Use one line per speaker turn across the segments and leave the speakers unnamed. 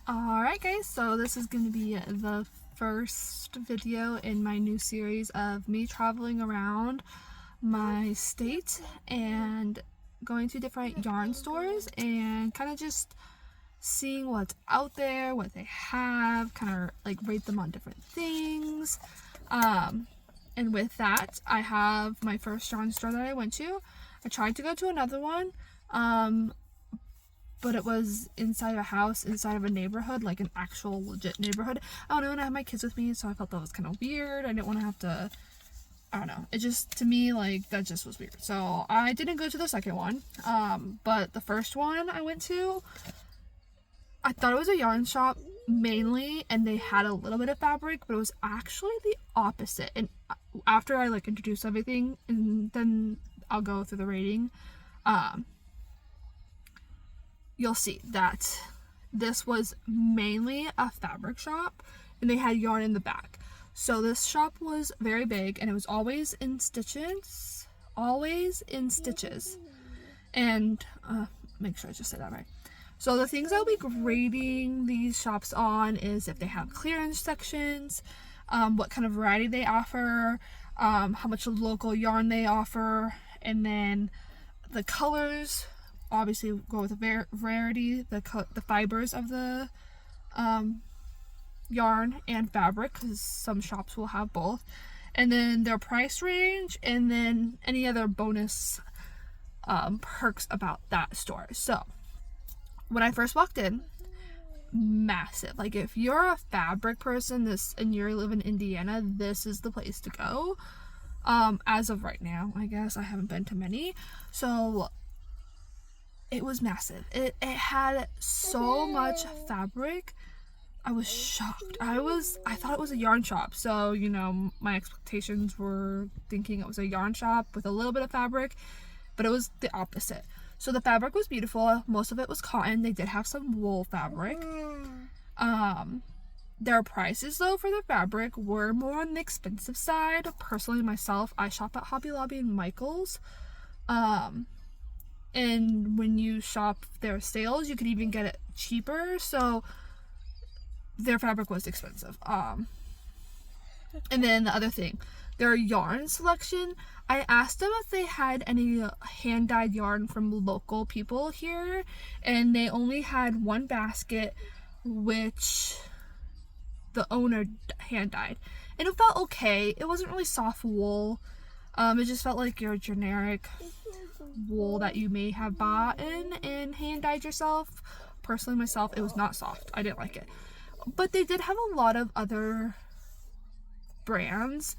Alright guys, so this is going to be the first video in my new series of me traveling around my state and going to different yarn stores and kind of just seeing what's out there, what they have, kind of like rate them on different things. And with that, I have my first yarn store that I went to. I tried to go to another one, but it was inside a house, inside of a neighborhood, like an actual legit neighborhood. I don't know, and I had my kids with me, so I felt that was kind of weird. I didn't want to have to, I don't know. It just, to me, like, that just was weird. So I didn't go to the second one, but the first one I went to, I thought it was a yarn shop mainly, and they had a little bit of fabric, but it was actually the opposite. And after I, like, introduce everything, and then I'll go through the rating, you'll see that this was mainly a fabric shop and they had yarn in the back. So this shop was very big and it was always in stitches. And make sure I just said that right. So the things I'll be grading these shops on is if they have clearance sections, what kind of variety they offer, how much local yarn they offer, and then the colors. Obviously go with the rarity, the fibers of the yarn and fabric, because some shops will have both, and then their price range, and then any other bonus perks about that store. So when I first walked in, massive. Like, if you're a fabric person and you live in Indiana, this is the place to go. As of right now, I guess I haven't been to many, so it was massive. It had so much fabric. I was shocked. I thought it was a yarn shop. So, you know, my expectations were thinking it was a yarn shop with a little bit of fabric, but it was the opposite. So the fabric was beautiful. Most of it was cotton. They did have some wool fabric. Their prices, though, for the fabric were more on the expensive side. Personally, myself, I shop at Hobby Lobby and Michaels. And when you shop their sales, you could even get it cheaper. So their fabric was expensive. And then the other thing, their yarn selection, I asked them if they had any hand-dyed yarn from local people here, and they only had one basket, which the owner hand-dyed. And it felt okay. It wasn't really soft wool. It just felt like your generic wool that you may have bought in and hand dyed yourself. Personally, myself, it was not soft. I didn't like it. But they did have a lot of other brands.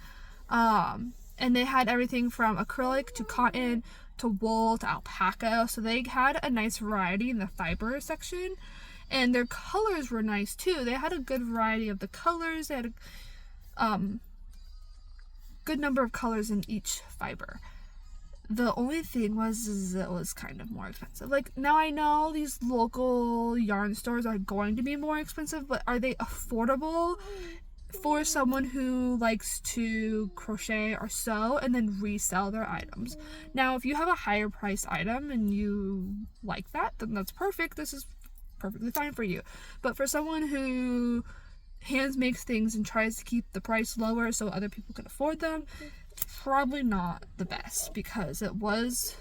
And they had everything from acrylic to cotton to wool to alpaca. So they had a nice variety in the fiber section. And their colors were nice too. They had a good variety of the colors. They had a good number of colors in each fiber. The only thing was it was kind of more expensive. Like, now I know these local yarn stores are going to be more expensive, but are they affordable for someone who likes to crochet or sew and then resell their items? Now, if you have a higher price item and you like that, then that's perfect. This is perfectly fine for you. But for someone who hands makes things and tries to keep the price lower so other people can afford them, probably not the best, because it was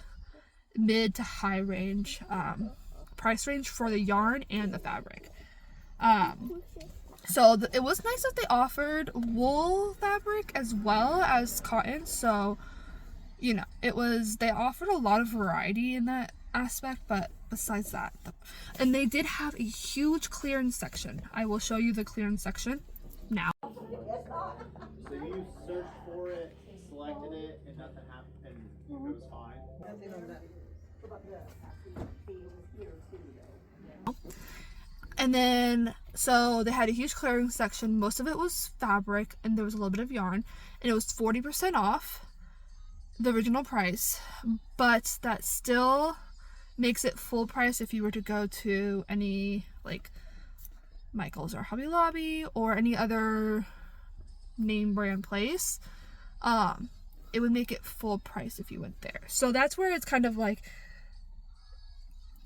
mid to high range price range for the yarn and the fabric. So it was nice that they offered wool fabric as well as cotton. So, you know, they offered a lot of variety in that aspect. But besides that, and they did have a huge clearance section. I will show you the clearance section now.
So you searched for it, selected it, and nothing happened, and it was fine?
And then, so they had a huge clearance section. Most of it was fabric, and there was a little bit of yarn, and it was 40% off the original price, but that still makes it full price if you were to go to any, like, Michaels or Hobby Lobby or any other name brand place. It would make it full price if you went there. So that's where it's kind of like,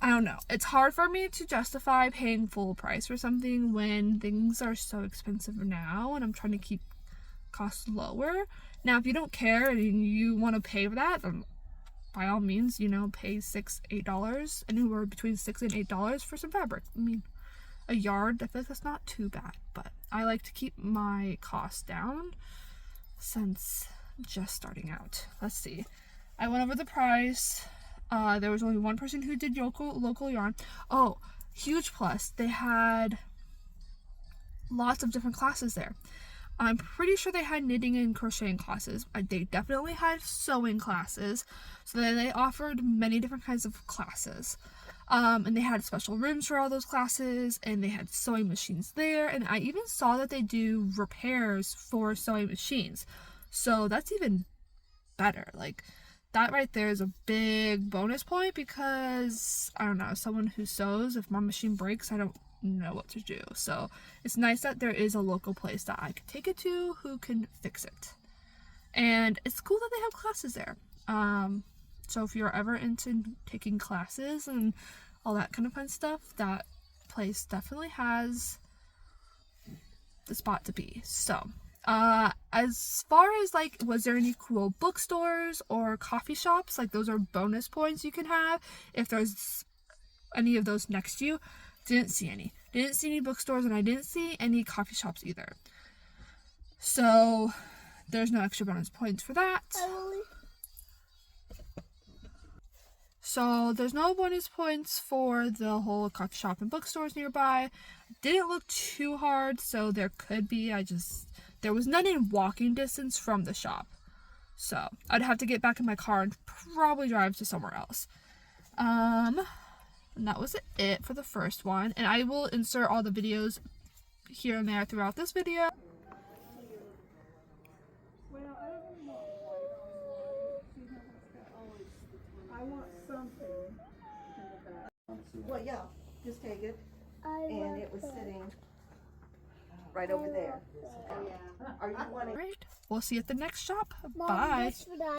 I don't know. It's hard for me to justify paying full price for something when things are so expensive now and I'm trying to keep costs lower. Now, if you don't care and you want to pay for that, then by all means, you know, pay $6-8, anywhere between $6 and $8 for some fabric. I mean, a yard, I feel like that's not too bad, but I like to keep my costs down since just starting out. Let's see. I went over the price. There was only one person who did local yarn. Oh, huge plus. They had lots of different classes there. I'm pretty sure they had knitting and crocheting classes. They definitely had sewing classes. So they offered many different kinds of classes. And they had special rooms for all those classes, and they had sewing machines there. And I even saw that they do repairs for sewing machines. So that's even better. Like, that right there is a big bonus point because, I don't know, as someone who sews, if my machine breaks, I don't know what to do. So it's nice that there is a local place that I can take it to who can fix it. And it's cool that they have classes there. So if you're ever into taking classes and all that kind of fun stuff, that place definitely has the spot to be. So as far as like, was there any cool bookstores or coffee shops? Like, those are bonus points you can have if there's any of those next to you. Didn't see any. Didn't see any bookstores, and I didn't see any coffee shops either. So there's no extra bonus points for that. So there's no bonus points for the whole coffee shop and bookstores nearby. Didn't look too hard, so there could be. There was none in walking distance from the shop. So I'd have to get back in my car and probably drive to somewhere else. And that was it for the first one. And I will insert all the videos here and there throughout this video.
I want something. Well, yeah, just take it. And it was sitting right over there. Are you wanting?
Right. We'll see you at the next shop. Bye.